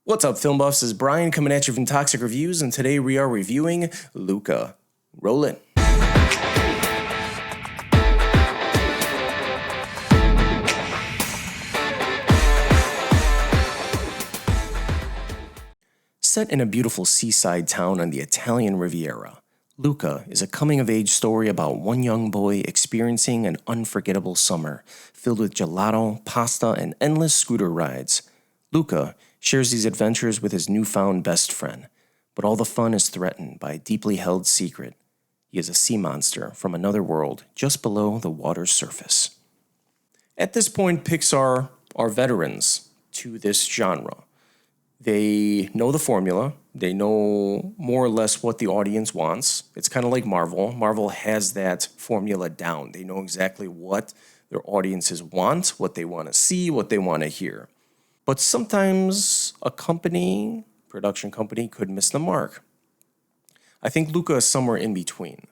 What's up, film buffs? This is Brian coming at you from Toxic Reviews, and today we are reviewing Luca. Roll it. Set in a beautiful seaside town on the Italian Riviera, Luca is a coming-of-age story about one young boy experiencing an unforgettable summer filled with gelato, pasta, and endless scooter rides. Luca shares these adventures with his newfound best friend, but all the fun is threatened by a deeply held secret. He is a sea monster from another world just below the water's surface. At this point, Pixar are veterans to this genre. They know the formula. They know more or less what the audience wants. It's kind of like Marvel. Marvel has that formula down. They know exactly what their audiences want, what they want to see, what they want to hear. But sometimes a production company, could miss the mark. I think Luca is somewhere in between.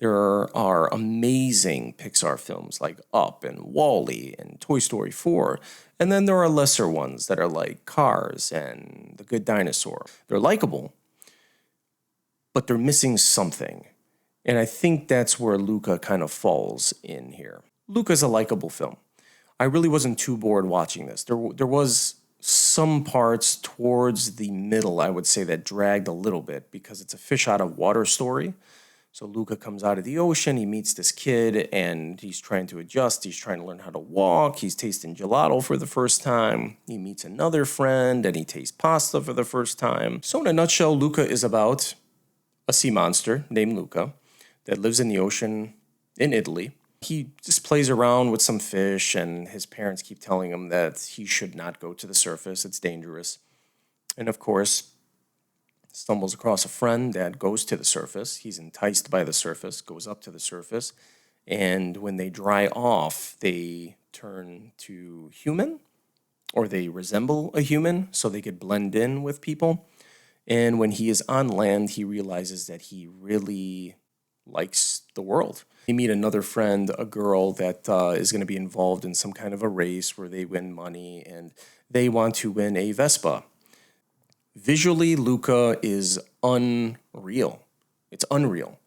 There are amazing Pixar films like Up and Wall-E and Toy Story 4. And then there are lesser ones that are like Cars and The Good Dinosaur. They're likable, but they're missing something. And I think that's where Luca kind of falls in here. Luca's a likable film. I really wasn't too bored watching this. There was some parts towards the middle, I would say, that dragged a little bit because it's a fish out of water story. So Luca comes out of the ocean, he meets this kid, and he's trying to adjust. He's trying to learn how to walk. He's tasting gelato for the first time. He meets another friend, and he tastes pasta for the first time. So in a nutshell, Luca is about a sea monster named Luca that lives in the ocean in Italy. He just plays around with some fish, and his parents keep telling him that he should not go to the surface. It's dangerous. And of course, stumbles across a friend that goes to the surface. He's enticed by the surface, goes up to the surface, and when they dry off, they turn to human, or they resemble a human, so they could blend in with people. And when he is on land, he realizes that he really likes the world. They meet another friend, a girl that is going to be involved in some kind of a race where they win money, and they want to win a Vespa. Visually, Luca is unreal. It's unreal.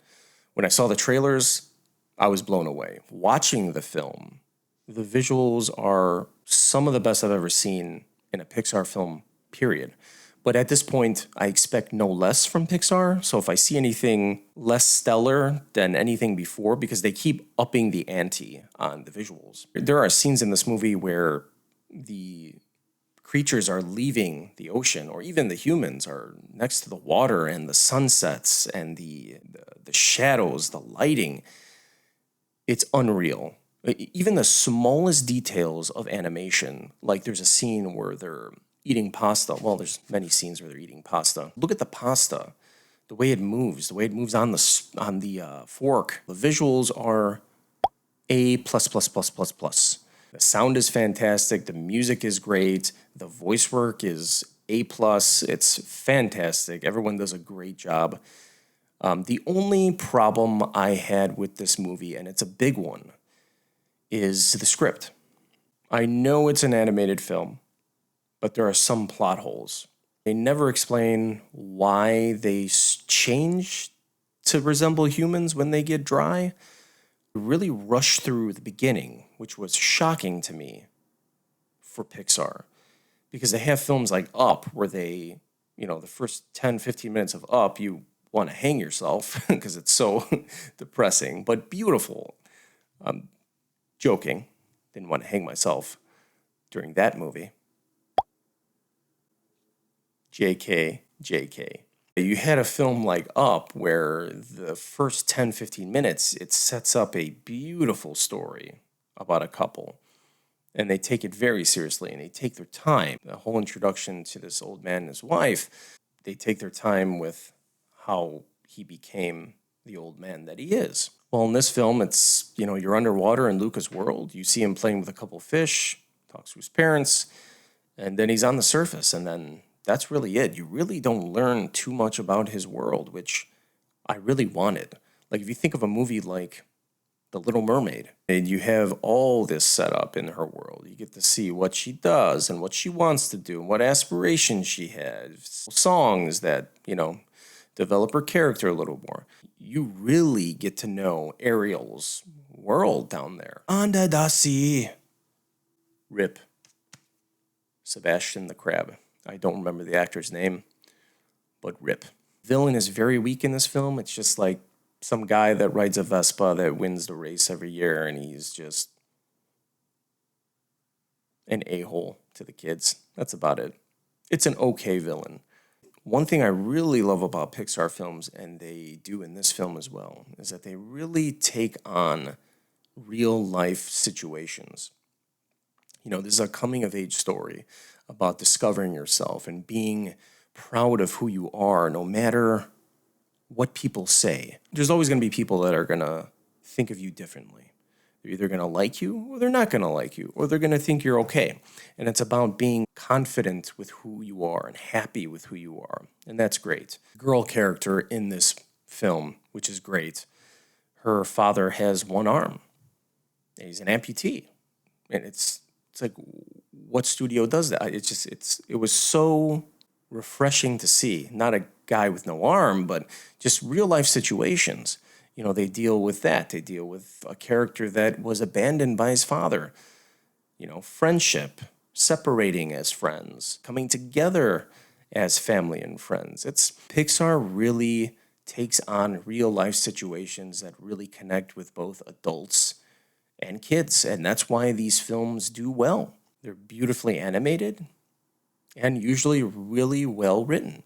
When I saw the trailers, I was blown away. Watching the film, the visuals are some of the best I've ever seen in a Pixar film, period. But at this point, I expect no less from Pixar. So if I see anything less stellar than anything before, because they keep upping the ante on the visuals. There are scenes in this movie where the creatures are leaving the ocean, or even the humans are next to the water, and the sunsets and the shadows, the lighting. It's unreal. Even the smallest details of animation, like there's a scene where they're eating pasta. Well, there's many scenes where they're eating pasta. Look at the pasta, the way it moves on the fork. The visuals are A+++++. The sound is fantastic. The music is great. The voice work is A+. It's fantastic. Everyone does a great job. The only problem I had with this movie, and it's a big one, is the script. I know it's an animated film, but there are some plot holes. They never explain why they change to resemble humans when they get dry. Really rush through the beginning, which was shocking to me for Pixar, because they have films like Up where they, the first 10, 15 minutes of Up, you want to hang yourself because it's so depressing, but beautiful. I'm joking. Didn't want to hang myself during that movie. JK. You had a film like Up where the first 10, 15 minutes, it sets up a beautiful story about a couple. And they take it very seriously, and they take their time. The whole introduction to this old man and his wife, they take their time with how he became the old man that he is. Well, in this film, it's, you're underwater in Luca's world. You see him playing with a couple fish, talks to his parents, and then he's on the surface, and then that's really it. You really don't learn too much about his world, which I really wanted. Like, if you think of a movie like The Little Mermaid. And you have all this set up in her world. You get to see what she does and what she wants to do and what aspirations she has. Songs that, develop her character a little more. You really get to know Ariel's world down there. Under the sea. Rip. Sebastian the Crab. I don't remember the actor's name, but rip. Villain is very weak in this film. It's just like some guy that rides a Vespa that wins the race every year, and he's just an a-hole to the kids. That's about it. It's an okay villain. One thing I really love about Pixar films, and they do in this film as well, is that they really take on real life situations. This is a coming of age story about discovering yourself and being proud of who you are, no matter what people say. There's always going to be people that are going to think of you differently. They're either going to like you or they're not going to like you, or they're going to think you're okay. And it's about being confident with who you are and happy with who you are. And that's great. Girl character in this film, which is great, her father has one arm. He's an amputee. And it's like, what studio does that? It was so refreshing to see. Not a guy with no arm, but just real life situations. They deal with that. They deal with a character that was abandoned by his father. Friendship, separating as friends, coming together as family and friends. Pixar really takes on real life situations that really connect with both adults and kids. And that's why these films do well. They're beautifully animated and usually really well written.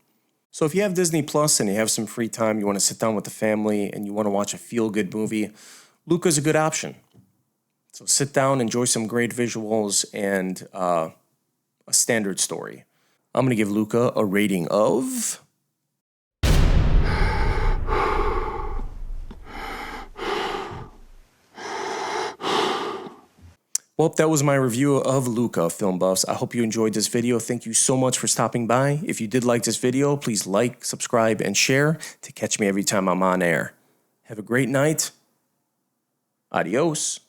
So if you have Disney Plus and you have some free time, you want to sit down with the family and you want to watch a feel-good movie, Luca's a good option. So sit down, enjoy some great visuals and a standard story. I'm going to give Luca a rating of... Well, that was my review of Luca, Film Buffs. I hope you enjoyed this video. Thank you so much for stopping by. If you did like this video, please like, subscribe, and share to catch me every time I'm on air. Have a great night. Adios.